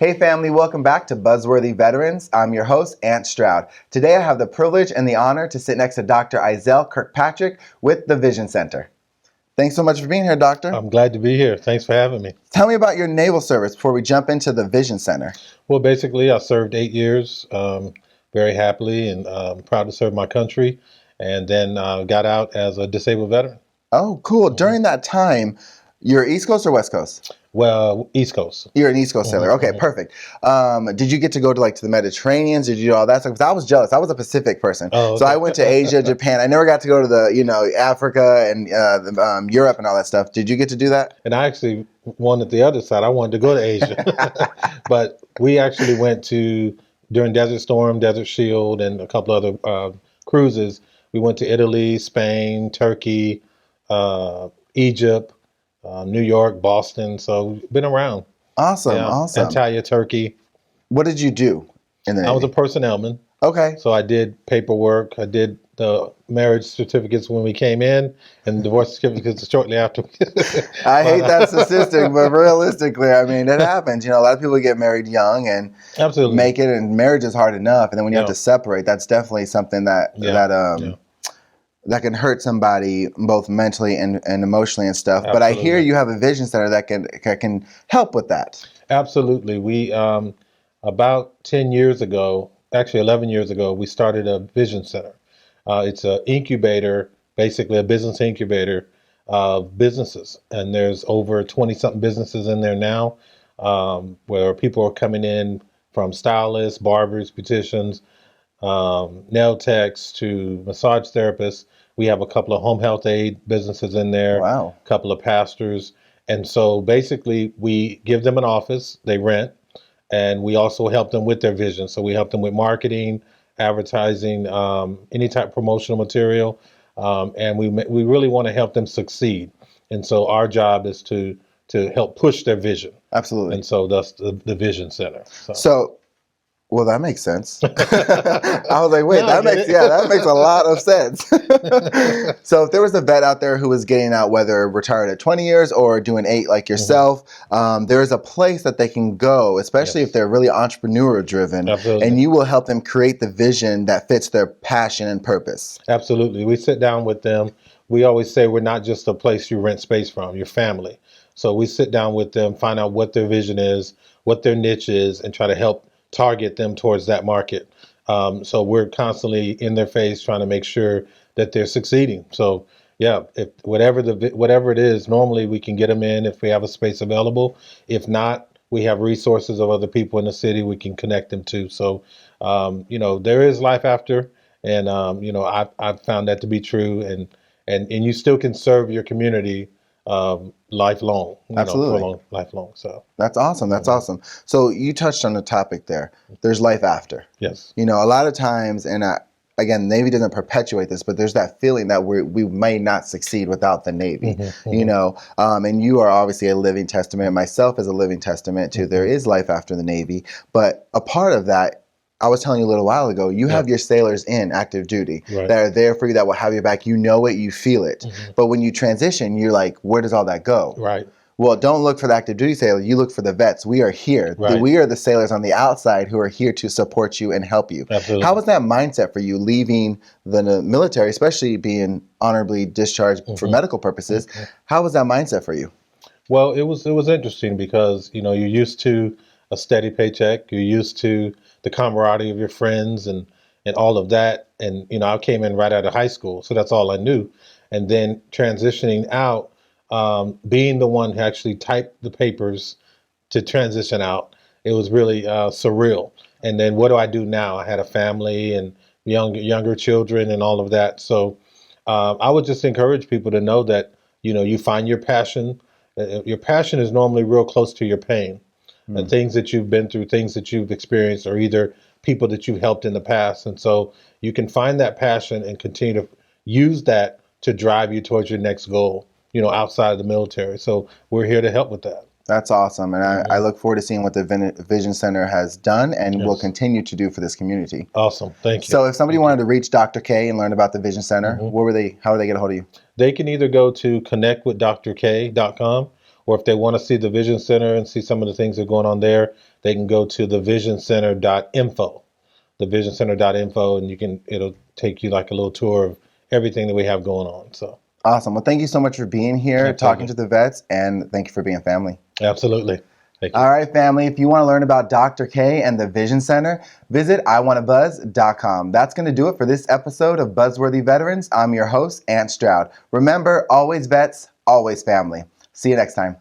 Hey family, welcome back to Buzzworthy Veterans. I'm your host, Ant Stroud. Today I have the privilege and the honor to sit next to Dr. Izell Kirkpatrick with the Vision Center. Thanks so much for being here, Doctor. I'm glad to be here. Thanks for having me. Tell me about your naval service before we jump into the Vision Center. Well, basically, I served 8 years very happily and proud to serve my country, and then got out as a disabled veteran. Oh, cool. During that time, you're East Coast or West Coast? Well, East Coast. You're an East Coast sailor. Okay, perfect. Did you get to go to the Mediterranean? Did you do all that stuff? Because I was jealous. I was a Pacific person. Oh, okay. So I went to Asia, Japan. I never got to go to the, Africa and Europe and all that stuff. Did you get to do that? And I actually wanted the other side. I wanted to go to Asia. But we actually went to, during Desert Storm, Desert Shield, and a couple other cruises, we went to Italy, Spain, Turkey, Egypt, New York, Boston. So we've been around. Awesome, awesome. Antalya, Turkey. What did you do in the Navy? I was a personnelman. Okay. So I did paperwork. I did the marriage certificates when we came in, and divorce certificates shortly after. I hate that statistic, but realistically, I mean, it happens. A lot of people get married young and Absolutely. make it, and marriage is hard enough. And then when you have to separate, that's definitely something that that can hurt somebody both mentally and emotionally and stuff. Absolutely. But I hear you have a vision center that can help with that. Absolutely. We about 10 years ago, actually 11 years ago, we started a vision center. It's an incubator, basically a business incubator of businesses. And there's over 20-something businesses in there now, where people are coming in from stylists, barbers, beauticians, nail techs to massage therapists. We have a couple of home health aid businesses in there. Wow. A couple of pastors. And so basically we give them an office, they rent, and we also help them with their vision. So we help them with marketing, advertising, any type of promotional material. And we really want to help them succeed. And so our job is to help push their vision. Absolutely. And so that's the Vision Center. Well, that makes sense. I was like, wait, that makes a lot of sense. So if there was a vet out there who was getting out, whether retired at 20 years or doing 8 like yourself, there is a place that they can go, especially if they're really entrepreneur driven. Absolutely. And you will help them create the vision that fits their passion and purpose. Absolutely. We sit down with them. We always say we're not just a place you rent space from, your family. So we sit down with them, find out what their vision is, what their niche is, and try to help target them towards that market. So we're constantly in their face trying to make sure that they're succeeding. So yeah, if whatever it is, normally we can get them in if we have a space available. If not, we have resources of other people in the city we can connect them to. So there is life after, and I've found that to be true, and you still can serve your community lifelong. Absolutely. Lifelong. So that's awesome. That's awesome. So you touched on the topic there. There's life after. Yes. A lot of times, and again, Navy doesn't perpetuate this, but there's that feeling that we may not succeed without the Navy. And you are obviously a living testament. Myself is a living testament to there is life after the Navy. But a part of that, I was telling you a little while ago, you have your sailors in active duty that are there for you, that will have your back. You know it, you feel it. But when you transition, you're like, where does all that go? Right. Well, don't look for the active duty sailor. You look for the vets. We are here. Right. We are the sailors on the outside who are here to support you and help you. Absolutely. How was that mindset for you leaving the military, especially being honorably discharged for medical purposes? How was that mindset for you? Well, it was interesting because, you're used to a steady paycheck. You're used to the camaraderie of your friends and all of that. And, I came in right out of high school, so that's all I knew. And then transitioning out, being the one who actually typed the papers to transition out, it was really surreal. And then what do I do now? I had a family and younger children and all of that. So I would just encourage people to know that, you find your passion. Your passion is normally real close to your pain. And things that you've been through, things that you've experienced, or either people that you've helped in the past. And so you can find that passion and continue to use that to drive you towards your next goal, outside of the military. So we're here to help with that. That's awesome. And I look forward to seeing what the Vision Center has done and will continue to do for this community. Awesome. Thank you. So if somebody wanted to reach Dr. K and learn about the Vision Center, how would they get a hold of you? They can either go to connectwithdrk.com or if they want to see the Vision Center and see some of the things that are going on there, they can go to thevisioncenter.info. Thevisioncenter.info, and it'll take you like a little tour of everything that we have going on. So Awesome. Well, thank you so much for being here, Absolutely. talking to the vets, and thank you for being family. Absolutely. Thank you. All right, family. If you want to learn about Dr. K and the Vision Center, visit iwannabuzz.com. That's going to do it for this episode of Buzzworthy Veterans. I'm your host, Ant Stroud. Remember, always vets, always family. See you next time.